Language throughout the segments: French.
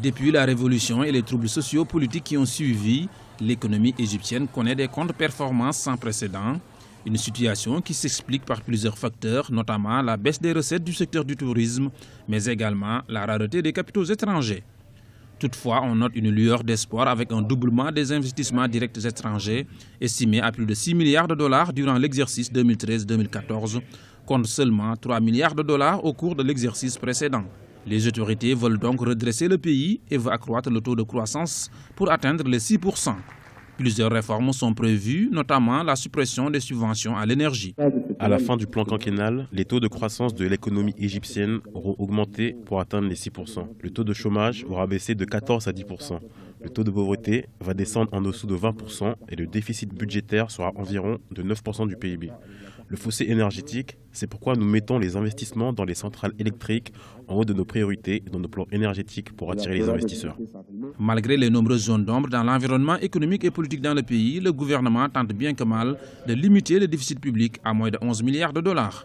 Depuis la révolution et les troubles sociopolitiques qui ont suivi, l'économie égyptienne connaît des contre-performances sans précédent. Une situation qui s'explique par plusieurs facteurs, notamment la baisse des recettes du secteur du tourisme, mais également la rareté des capitaux étrangers. Toutefois, on note une lueur d'espoir avec un doublement des investissements directs étrangers, estimés à plus de 6 milliards de dollars durant l'exercice 2013-2014, contre seulement 3 milliards de dollars au cours de l'exercice précédent. Les autorités veulent donc redresser le pays et veulent accroître le taux de croissance pour atteindre les 6%. Plusieurs réformes sont prévues, notamment la suppression des subventions à l'énergie. À la fin du plan quinquennal, les taux de croissance de l'économie égyptienne auront augmenté pour atteindre les 6%. Le taux de chômage aura baissé de 14 à 10%. Le taux de pauvreté va descendre en dessous de 20% et le déficit budgétaire sera environ de 9% du PIB. Le fossé énergétique, c'est pourquoi nous mettons les investissements dans les centrales électriques en haut de nos priorités et dans nos plans énergétiques pour attirer les investisseurs. Malgré les nombreuses zones d'ombre dans l'environnement économique et politique dans le pays, le gouvernement tente bien que mal de limiter le déficit public à moins de 11 milliards de dollars.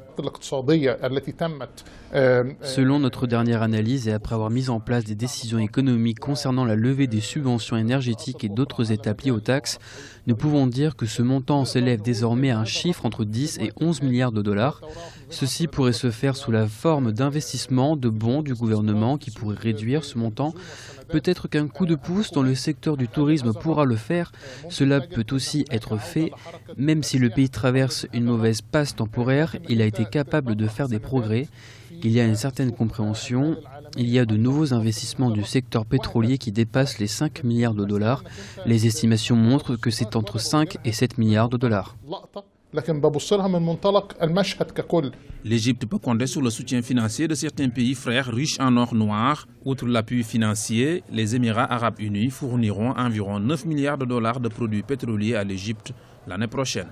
Selon notre dernière analyse et après avoir mis en place des décisions économiques concernant la levée des subventions énergétiques et d'autres étapes liées aux taxes, nous pouvons dire que ce montant s'élève désormais à un chiffre entre 10 et 11 milliards de dollars. Ceci pourrait se faire sous la forme d'investissements, de bons du gouvernement qui pourraient réduire ce montant. Peut-être qu'un coup de pouce dans le secteur du tourisme pourra le faire. Cela peut aussi être fait. Même si le pays traverse une mauvaise passe temporaire, il a été capable de faire des progrès. Il y a une certaine compréhension. Il y a de nouveaux investissements du secteur pétrolier qui dépassent les 5 milliards de dollars. Les estimations montrent que c'est entre 5 et 7 milliards de dollars. L'Égypte peut compter sur le soutien financier de certains pays frères riches en or noir. Outre l'appui financier, les Émirats arabes unis fourniront environ 9 milliards de dollars de produits pétroliers à l'Égypte l'année prochaine.